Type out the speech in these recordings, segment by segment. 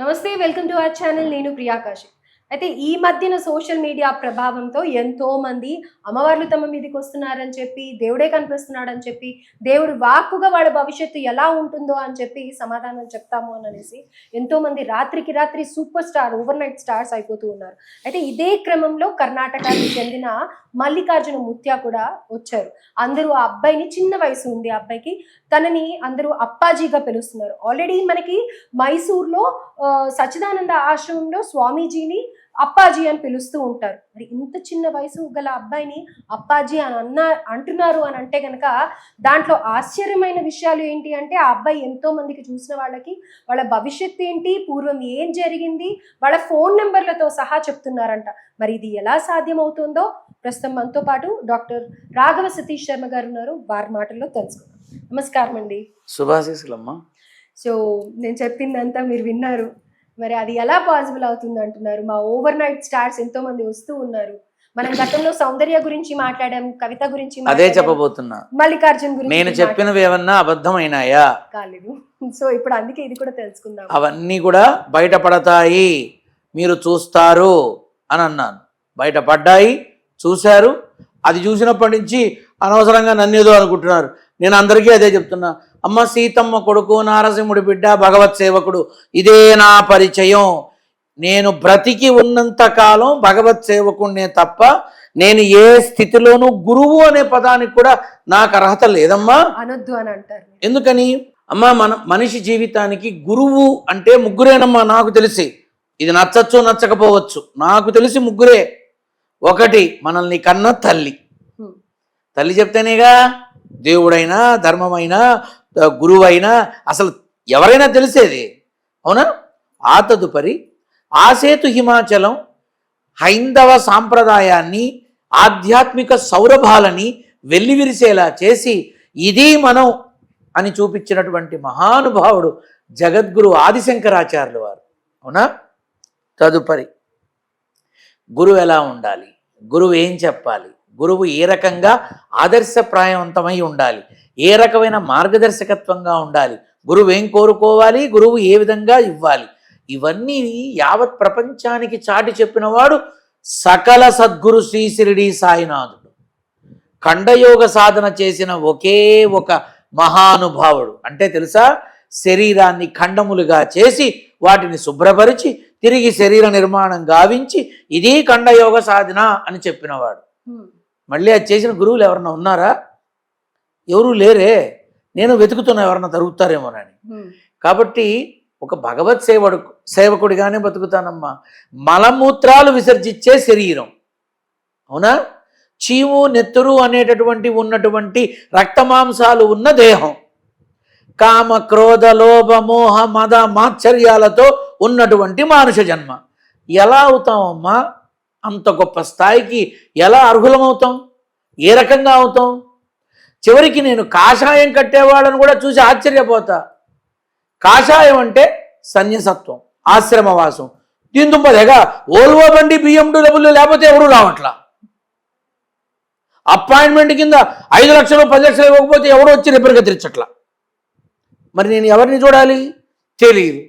నమస్తే, welcome to our channel. నేను ప్రియాకాష్. అయితే ఈ మధ్యన సోషల్ మీడియా ప్రభావంతో ఎంతో మంది అమ్మవార్లు తమ మీదకి వస్తున్నారని చెప్పి, దేవుడే కనిపిస్తున్నాడని చెప్పి, దేవుడు వాక్కుగా వాళ్ళ భవిష్యత్తు ఎలా ఉంటుందో అని చెప్పి సమాధానం చెప్తాము అని అనేసి ఎంతో మంది రాత్రికి రాత్రి super star, over night stars అయిపోతూ ఉన్నారు. అయితే ఇదే క్రమంలో కర్ణాటకకి చెందిన మల్లికార్జున ముత్యా కూడా వచ్చారు. అందరూ ఆ అబ్బాయిని, చిన్న వయసు ఉంది ఆ అబ్బాయికి, తనని అందరూ అప్పాజీగా పిలుస్తున్నారు. ఆల్రెడీ మనకి మైసూర్లో సచ్చిదానంద ఆశ్రమంలో స్వామీజీని అప్పాజీ అని పిలుస్తూ ఉంటారు. మరి ఇంత చిన్న వయసు గల అబ్బాయిని అప్పాజీ అని అంటున్నారు అని అంటే కనుక దాంట్లో ఆశ్చర్యమైన విషయాలు ఏంటి అంటే, ఆ అబ్బాయి ఎంతో మందికి చూసిన వాళ్ళకి వాళ్ళ భవిష్యత్తు ఏంటి, పూర్వం ఏం జరిగింది, వాళ్ళ ఫోన్ నెంబర్లతో సహా చెప్తున్నారంట. మరి ఇది ఎలా సాధ్యమవుతుందో ప్రస్తుతం మనతో పాటు డాక్టర్ రాఘవ సతీష్ శర్మ గారు ఉన్నారు. వారి మాటల్లో తెలుసుకుందాం. నమస్కారం అండి. శుభాశీస్సులమ్మా. సో నేను చెప్పిందంతా మీరు విన్నారు. మరి అది ఎలా పాసిబుల్ అవుతుంది అంటున్నారు? మా ఓవర్ నైట్ స్టార్స్ ఎంతో మంది వస్తూ ఉన్నారు. మనం గతంలో సౌందర్య గురించి మాట్లాడాం, కవిత గురించి అదే చెప్పబోతున్నా. మల్లికార్జున్ గురించి నేను చెప్పినవి ఏమన్నా అబద్ధమైనాయా? కాలేదు. సో ఇప్పుడు అందుకే ఇది కూడా తెలుసుకుందాం. అవన్నీ కూడా బయటపడతాయి, మీరు చూస్తారు అని అన్నాను. బయటపడ్డాయి, చూశారు. అది చూసినప్పటి నుంచి అనవసరంగా నన్నేదో అనుకుంటున్నారు. నేను అందరికీ అదే చెప్తున్నా. అమ్మ సీతమ్మ కొడుకు, నారసింహుడి బిడ్డ, భగవత్ సేవకుడు, ఇదే నా పరిచయం. నేను బ్రతికి ఉన్నంత కాలం భగవత్ సేవకుడినే తప్ప నేను ఏ స్థితిలోనూ గురువు అనే పదానికి కూడా నాకు అర్హత లేదమ్మా. అనొద్దు అని అంటారు. ఎందుకని అమ్మా? మనిషి జీవితానికి గురువు అంటే ముగ్గురేనమ్మా నాకు తెలిసి. ఇది నచ్చచ్చు నచ్చకపోవచ్చు, నాకు తెలిసి ముగ్గురే. ఒకటి, మనల్ని కన్న తల్లి. తల్లి చెప్తేనేగా దేవుడైనా, ధర్మమైనా, గురువైనా, అసలు ఎవరైనా తెలిసేది, అవునా? ఆ తదుపరి ఆసేతు హిమాచలం హైందవ సాంప్రదాయాన్ని, ఆధ్యాత్మిక సౌరభాలని వెల్లివిరిసేలా చేసి ఇది మనం అని చూపించినటువంటి మహానుభావుడు జగద్గురు ఆదిశంకరాచార్యులు వారు, అవునా? తదుపరి గురువు ఎలా ఉండాలి, గురువు ఏం చెప్పాలి, గురువు ఏ రకంగా ఆదర్శప్రాయవంతమై ఉండాలి, ఏ రకమైన మార్గదర్శకత్వంగా ఉండాలి, గురువు ఏం కోరుకోవాలి, గురువు ఏ విధంగా ఇవ్వాలి, ఇవన్నీ యావత్ ప్రపంచానికి చాటి చెప్పినవాడు సకల సద్గురు శ్రీ షిరిడి సాయినాథుడు. ఖండయోగ సాధన చేసిన ఒకే ఒక మహానుభావుడు. అంటే తెలుసా? శరీరాన్ని ఖండములుగా చేసి వాటిని శుభ్రపరిచి తిరిగి శరీర నిర్మాణం గావించి ఇది ఖండయోగ సాధన అని చెప్పినవాడు. మళ్ళీ అది చేసిన గురువులు ఎవరన్నా ఉన్నారా? ఎవరూ లేరే. నేను వెతుకుతున్నా ఎవరన్నా దొరుకుతారేమోనని. కాబట్టి ఒక భగవత్ సేవకుడిగానే బతుకుతానమ్మా. మలమూత్రాలు విసర్జించే శరీరం, అవునా? చీము, నెత్తురు అనేటటువంటి ఉన్నటువంటి రక్తమాంసాలు ఉన్న దేహం, కామ, క్రోధ, లోభ, మోహ, మద, మాత్సర్యాలతో ఉన్నటువంటి మానుష జన్మ. ఎలా అవుతామమ్మా? అంత గొప్ప స్థాయికి ఎలా అర్హులమవుతాం? ఏ రకంగా అవుతాం? చివరికి నేను కాషాయం కట్టేవాళ్ళని కూడా చూసి ఆశ్చర్యపోతా. కాషాయం అంటే సన్యసత్వం, ఆశ్రమవాసం. దీని దుంపదేగా ఓల్వో బండి, BMW లేకపోతే ఎవరు రావట్లా. అపాయింట్మెంట్ కింద 5 లక్షలు 10 లక్షలు ఇవ్వకపోతే ఎవడో వచ్చి రిపేర్గా తెచ్చట్లా. మరి నేను ఎవరిని చూడాలి? తెలియదు.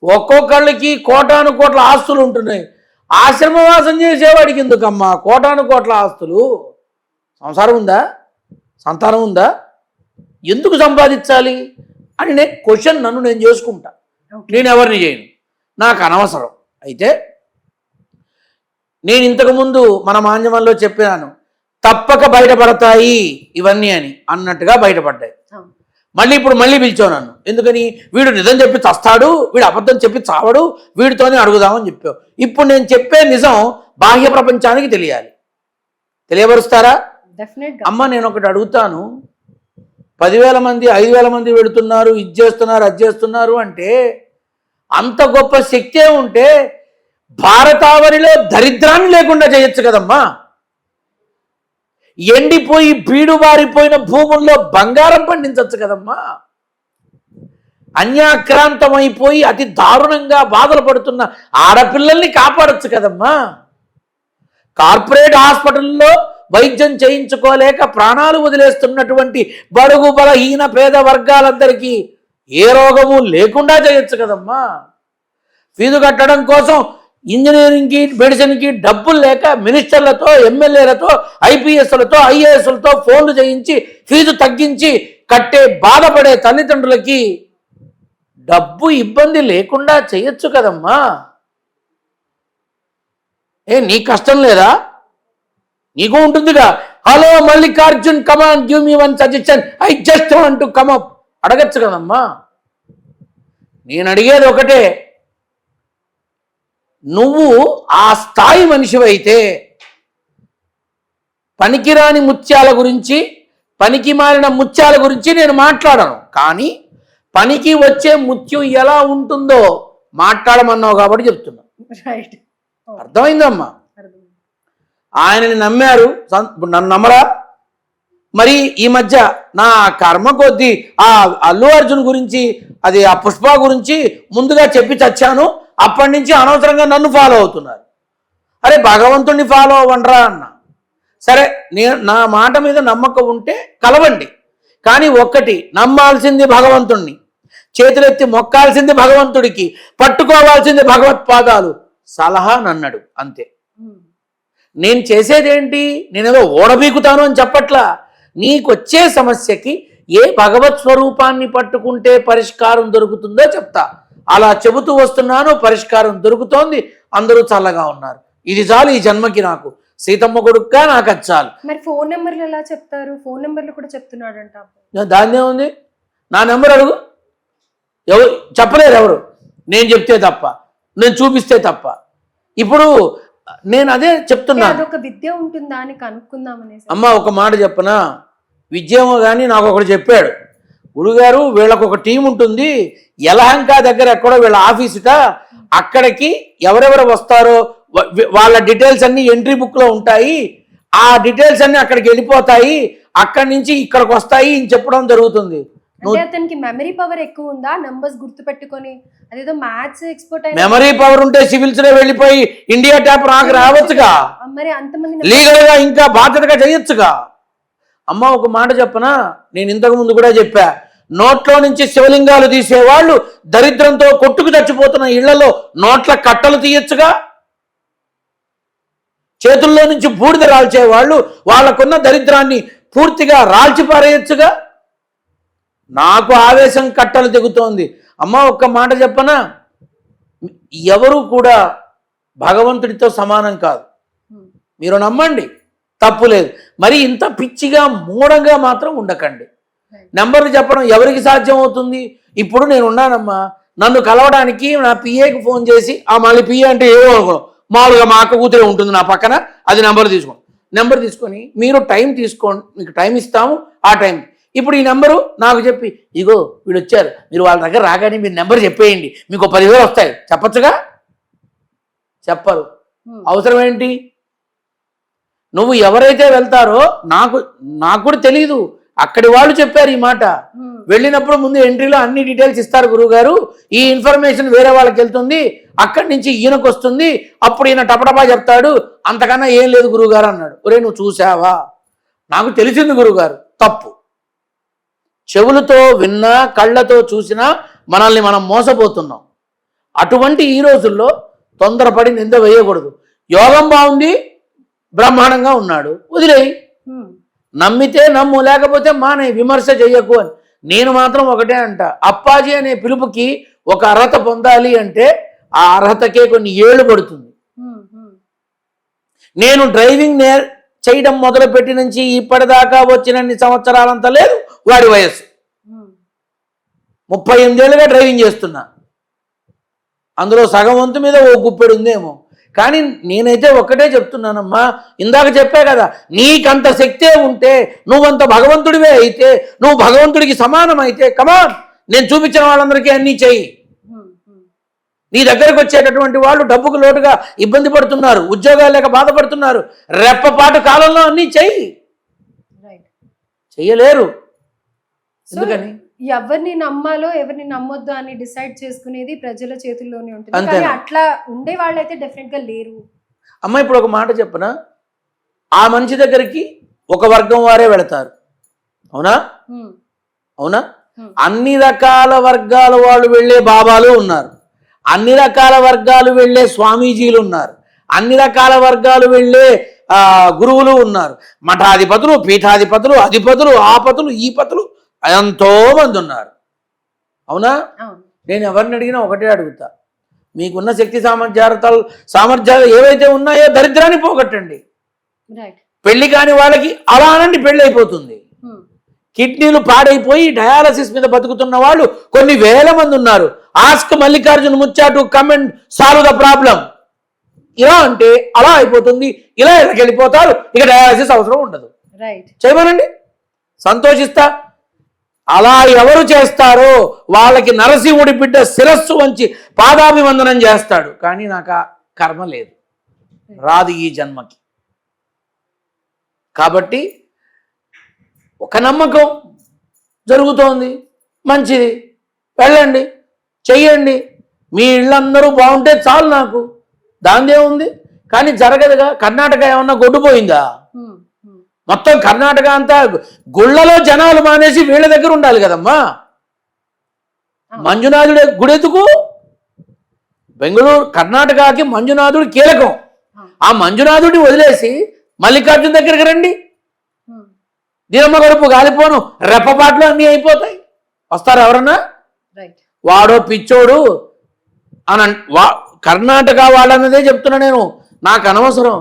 ఒక్కొక్కళ్ళకి కోటాను కోట్ల ఆస్తులు ఉంటున్నాయి. ఆశ్రమవాసం చేసేవాడికి ఎందుకమ్మా కోటాను కోట్ల ఆస్తులు? సంసారం ఉందా? సంతానం ఉందా? ఎందుకు సంపాదించాలి అని నన్ను నేను చేసుకుంటా. నేను ఎవరిని చేయను, నాకు అనవసరం. అయితే నేను ఇంతకుముందు మన మాంజమంలో చెప్పాను, తప్పక బయటపడతాయి ఇవన్నీ అని అన్నట్టుగా బయటపడ్డాయి. మళ్ళీ ఇప్పుడు పిలిచావు నన్ను. ఎందుకని? వీడు నిజం చెప్పి చస్తాడు, వీడు అబద్ధం చెప్పి చావడు, వీడితోనే అడుగుదామని చెప్పావు. ఇప్పుడు నేను చెప్పే నిజం బాహ్య ప్రపంచానికి తెలియాలి. తెలియపరుస్తారా? అమ్మ నేను ఒకటి అడుగుతాను. 10,000 మంది 5,000 మంది పెడుతున్నారు, ఇది చేస్తున్నారు, అది చేస్తున్నారు అంటే అంత గొప్ప శక్తే ఉంటే భారతావనిలో దరిద్రాన్ని లేకుండా చేయొచ్చు కదమ్మా. ఎండిపోయి బీడు బారిపోయిన భూముల్లో బంగారం పండించవచ్చు కదమ్మా. అన్యాక్రాంతమైపోయి అతి దారుణంగా బాధలు పడుతున్న ఆడపిల్లల్ని కాపాడచ్చు కదమ్మా. కార్పొరేట్ హాస్పిటల్లో వైద్యం చేయించుకోలేక ప్రాణాలు వదిలేస్తున్నటువంటి బడుగు బలహీన పేద వర్గాలందరికీ ఏ రోగము లేకుండా చేయొచ్చు కదమ్మా. ఫీజు కట్టడం కోసం ఇంజనీరింగ్కి మెడిసిన్కి డబ్బులు లేక మినిస్టర్లతో ఎమ్మెల్యేలతో ఐపీఎస్లతో ఐఏఎస్లతో ఫోన్లు చేయించి ఫీజు తగ్గించి కట్టే బాధపడే తల్లిదండ్రులకి డబ్బు ఇబ్బంది లేకుండా చేయొచ్చు కదమ్మా. నీ కష్టం లేదా? నీకు ఉంటుందిగా. Hello Mallikarjun, come on give me one suggestion, I just want to come up అడగచ్చు కదమ్మా. నేను అడిగేది ఒకటే, నువ్వు ఆ స్థాయి మనిషివైతే పనికిరాని ముత్యాల గురించి, పనికి మారిన ముత్యాల గురించి నేను మాట్లాడను. కానీ పనికి వచ్చే ముత్యం ఎలా ఉంటుందో మాట్లాడమన్నావు కాబట్టి చెప్తున్నా. అర్థమైందమ్మా? ఆయనని నమ్మారు, నన్ను నమ్మరా? మరి ఈ మధ్య నా కర్మ కొద్దీ ఆ అల్లు అర్జున్ గురించి, అది ఆ పుష్ప గురించి ముందుగా చెప్పి చచ్చాను. అప్పటి నుంచి అనవసరంగా నన్ను ఫాలో అవుతున్నారు. అరే భగవంతుడిని ఫాలో అవ్వండిరా అన్న. సరే, నా మాట మీద నమ్మకం ఉంటే కలవండి. కానీ ఒక్కటి, నమ్మాల్సింది భగవంతుణ్ణి, చేతులెత్తి మొక్కాల్సింది భగవంతుడికి, పట్టుకోవాల్సింది భగవత్పాదాలు. సలహా నన్నడు అంతే. నేను చేసేదేంటి? నేనేదో ఓడబీకుతాను అని చెప్పట్లా. నీకొచ్చే సమస్యకి ఏ భగవత్ స్వరూపాన్ని పట్టుకుంటే పరిష్కారం దొరుకుతుందో చెప్తా. అలా చెబుతూ వస్తున్నాను, పరిష్కారం దొరుకుతోంది, అందరూ చల్లగా ఉన్నారు. ఇది చాలు ఈ జన్మకి. నాకు సీతమ్మ కొడుకుగా నాకు అది చాలు. మరి ఫోన్ నెంబర్లు ఎలా చెప్తారు? ఫోన్ నెంబర్లు కూడా చెప్తున్నాడంట. దాన్నే ఉంది, నా నెంబర్ అడుగు. ఎవరు చెప్పలేరు, ఎవరు నేను చెప్తే తప్ప, నేను చూపిస్తే తప్ప. ఇప్పుడు నేను అదే చెప్తున్నాను. అదొక విద్య ఉంటుందా అని కనుక్కుందామనేసి. అమ్మ ఒక మాట చెప్పనా, విద్యేమో కానీ నాకు ఒకడు చెప్పాడు, గురుగారు వీళ్ళకు ఒక టీం ఉంటుంది, యలహంక దగ్గర ఎక్కడో వీళ్ళ ఆఫీసుట, అక్కడికి ఎవరెవరు వస్తారో వాళ్ళ డీటెయిల్స్ అన్ని ఎంట్రీ బుక్ లో ఉంటాయి, ఆ డీటెయిల్స్ అన్ని అక్కడికి వెళ్ళిపోతాయి, అక్కడి నుంచి ఇక్కడికి వస్తాయి అని చెప్పడం జరుగుతుంది. అంటే అతనికి మెమరీ పవర్ ఎక్కువ ఉందా? నంబర్స్ గుర్తు పెట్టుకొని, అదేదో మ్యాథ్స్ ఎక్స్పర్ట్ అయిన. మెమరీ పవర్ ఉంటే సివిల్స్ లో వెళ్ళిపోయి ఇండియా ట్యాప్ నాకు రావచ్చుగా, మరి అంతమంది లీగల్ గా ఇంకా బాధ్యతగా చేయొచ్చుగా. అమ్మ ఒక మాట చెప్పనా, నేను ఇంతకు ముందు కూడా చెప్పా, నోట్లో నుంచి శివలింగాలు తీసేవాళ్ళు దరిద్రంతో కొట్టుకు చచ్చిపోతున్న ఇళ్లలో నోట్ల కట్టలు తీయొచ్చుగా. చేతుల్లో నుంచి బూడిద రాల్చేవాళ్ళు వాళ్ళకున్న దరిద్రాన్ని పూర్తిగా రాల్చిపారేయచ్చుగా. నాకు ఆవేశం కట్టలు తెగుతోంది. అమ్మ ఒక్క మాట చెప్పనా, ఎవరు కూడా భగవంతుడితో సమానం కాదు. మీరు నమ్మండి, తప్పు లేదు. మరి ఇంత పిచ్చిగా మూఢంగా మాత్రం ఉండకండి. నెంబర్లు చెప్పడం ఎవరికి సాధ్యం అవుతుంది? ఇప్పుడు నేను ఉన్నానమ్మా, నన్ను కలవడానికి నా పిఏకి ఫోన్ చేసి, మళ్ళీ పిఏ అంటే ఏమో అనుకోను, మామూలుగా మా అక్క కూతురే ఉంటుంది నా పక్కన, అది నెంబర్ తీసుకోండి. నెంబర్ తీసుకొని మీరు టైం తీసుకోండి, మీకు టైం ఇస్తాము, ఆ టైం. ఇప్పుడు ఈ నెంబరు నాకు చెప్పి, ఇగో వీడు వచ్చారు, మీరు వాళ్ళ దగ్గర రాగానే మీరు నెంబర్ చెప్పేయండి, మీకు 10,000 వస్తాయి, చెప్పచ్చుగా? చెప్పరు. అవసరం ఏంటి? నువ్వు ఎవరైతే వెళ్తారో నాకు కూడా తెలియదు, అక్కడి వాళ్ళు చెప్పారు ఈ మాట. వెళ్ళినప్పుడు ముందు ఎంట్రీలో అన్ని డీటెయిల్స్ ఇస్తారు గురువుగారు, ఈ ఇన్ఫర్మేషన్ వేరే వాళ్ళకి వెళ్తుంది, అక్కడి నుంచి ఈయనకు వస్తుంది, అప్పుడు ఈయన టపటపా చెప్తాడు, అంతకన్నా ఏం లేదు గురువుగారు అన్నాడు. ఒరే నువ్వు చూసావా? నాకు తెలిసింది గురువుగారు. తప్పు. చెవులతో విన్నా, కళ్ళతో చూసినా మనల్ని మనం మోసపోతున్నాం. అటువంటి ఈ రోజుల్లో తొందరపడి నింద వేయకూడదు. యోగం బాగుంది, బ్రహ్మాండంగా ఉన్నాడు, వదిలేయి. నమ్మితే నమ్ము, లేకపోతే మానే, విమర్శ చెయ్యకు అని. నేను మాత్రం ఒకటే అంట, అప్పాజీ అనే పిలుపుకి ఒక అర్హత పొందాలి అంటే ఆ అర్హతకే కొన్ని ఏళ్ళు పడుతుంది. నేను డ్రైవింగ్ చేయడం మొదలుపెట్టి నుంచి ఇప్పటిదాకా వచ్చినన్ని సంవత్సరాలంతా లేదు వాడి వయస్సు. 38 ఏళ్ళుగా డ్రైవింగ్ చేస్తున్నా, అందులో సగం వంతు మీద ఓ గుప్పెడు ఉందేమో. కానీ నేనైతే ఒక్కటే చెప్తున్నానమ్మా, ఇందాక చెప్పా కదా, నీకంత శక్తే ఉంటే, నువ్వంత భగవంతుడివే అయితే, నువ్వు భగవంతుడికి సమానం అయితే, కమాన్, నేను చూపించిన వాళ్ళందరికీ అన్నీ చెయ్యి. నీ దగ్గరకు వచ్చేటటువంటి వాళ్ళు డబ్బుకు లోటుగా ఇబ్బంది పడుతున్నారు, ఉద్యోగాలు లేక బాధపడుతున్నారు, రెప్పపాటు కాలంలో అన్నీ చెయ్యి. చెయ్యలేరు. ఎందుకని? ఎవరిని నమ్మాలో ఎవరిని నమ్మొద్దు అని డిసైడ్ చేసుకునేది ప్రజల చేతుల్లోనే ఉంటుంది. కానీ అట్లా ఉండే వాళ్ళైతే డెఫినెట్ గా లేరు. అమ్మ ఇప్పుడు ఒక మాట చెప్పనా, ఆ మనిషి దగ్గరికి ఒక వర్గం వారే వెళతారు, అవునా? అవునా? అన్ని రకాల వర్గాల వాళ్ళు వెళ్ళే బాబాలు ఉన్నారు, అన్ని రకాల వర్గాలు వెళ్ళే స్వామీజీలు ఉన్నారు, అన్ని రకాల వర్గాలు వెళ్ళే గురువులు ఉన్నారు, మఠాధిపతులు, పీఠాధిపతులు, అధిపతులు, ఆపతులు, ఈపతులు ఎంతో మంది ఉన్నారు. అవునా? నేను ఎవరిని అడిగినా ఒకటే అడుగుతా, మీకున్న శక్తి సామర్థ్యాలు ఏవైతే ఉన్నాయో దరిద్రాన్ని పోగొట్టండి. పెళ్లి కాని వాళ్ళకి అలా అనండి, పెళ్లి అయిపోతుంది. కిడ్నీలు పాడైపోయి డయాలసిస్ మీద బతుకుతున్న వాళ్ళు కొన్ని వేల మంది ఉన్నారు. Ask Mallikarjun Mucha to come and solve the problem. ఇలా అంటే అలా అయిపోతుంది, ఇలా వెళ్ళిపోతారు, ఇక డయాలసిస్ అవసరం ఉండదు. చేయమనండి, సంతోషిస్తా. అలా ఎవరు చేస్తారో వాళ్ళకి నరసింహుడి బిడ్డ శిరస్సు వంచి పాదాభివందనం చేస్తాడు. కానీ నాకు ఆ కర్మ లేదు, రాదు ఈ జన్మకి. కాబట్టి ఒక నమ్మకం జరుగుతోంది, మంచిది, వెళ్ళండి, చెయ్యండి, మీ ఇళ్ళందరూ బాగుంటే చాలు నాకు, దాందే ఉంది. కానీ జరగదుగా. కర్ణాటక ఏమన్నా గొడ్డుపోయిందా? మొత్తం కర్ణాటక అంతా గుళ్ళలో జనాలు మానేసి వీళ్ళ దగ్గర ఉండాలి కదమ్మా. మంజునాథుడి గుడెతుకు బెంగళూరు, కర్ణాటకకి మంజునాథుడు కీలకం. ఆ మంజునాథుడిని వదిలేసి మల్లికార్జున దగ్గరికి రండి, దీనమ్మ గడుపు గాలిపోను, రెప్పపాట్లు అన్నీ అయిపోతాయి. వస్తారు ఎవరన్నా? వాడో పిచ్చోడు అని కర్ణాటక వాళ్ళన్నదే చెప్తున్నా నేను, నాకు అనవసరం.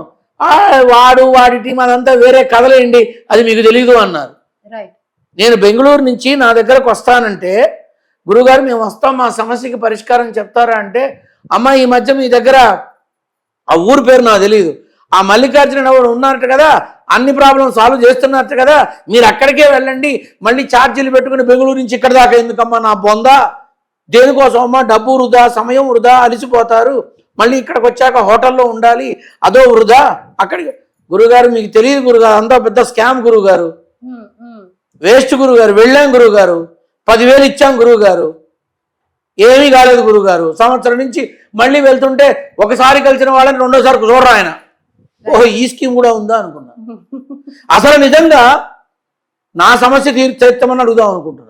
వాడి టీం అదంతా వేరే కథలేండి, అది మీకు తెలీదు అన్నారు. నేను బెంగళూరు నుంచి నా దగ్గరకు వస్తానంటే, గురుగారు మేము వస్తాం, మా సమస్యకి పరిష్కారం చెప్తారా అంటే, అమ్మ ఈ మధ్య మీ దగ్గర ఆ ఊరు పేరు నాకు తెలియదు, ఆ మల్లికార్జున ఎవరు ఉన్నారట కదా, అన్ని ప్రాబ్లమ్ సాల్వ్ చేస్తున్నట్టు కదా, మీరు అక్కడికే వెళ్ళండి, మళ్ళీ ఛార్జీలు పెట్టుకుని బెంగళూరు నుంచి ఇక్కడ దాకా ఎందుకమ్మా నా బొందా, దేనికోసం అమ్మా, డబ్బు వృధా, సమయం వృధా, అలిసిపోతారు, మళ్ళీ ఇక్కడికి వచ్చాక హోటల్లో ఉండాలి, అదో వృధా. అక్కడికి గురుగారు మీకు తెలియదు గురుగారు, అంతా పెద్ద స్కామ్ గురుగారు, వేస్ట్ గురుగారు, వెళ్ళాం గురుగారు, 10,000 ఇచ్చాం గురువుగారు, ఏమీ కాలేదు గురుగారు. సంవత్సరం నుంచి మళ్ళీ వెళ్తుంటే ఒకసారి కలిసిన వాళ్ళని రెండోసారి చూడరా ఆయన. ఓహో, ఈ స్కీమ్ కూడా ఉందా అనుకున్నా. అసలు నిజంగా నా సమస్య తీర్చేస్తామని అడుగుదాం అనుకుంటున్నాను.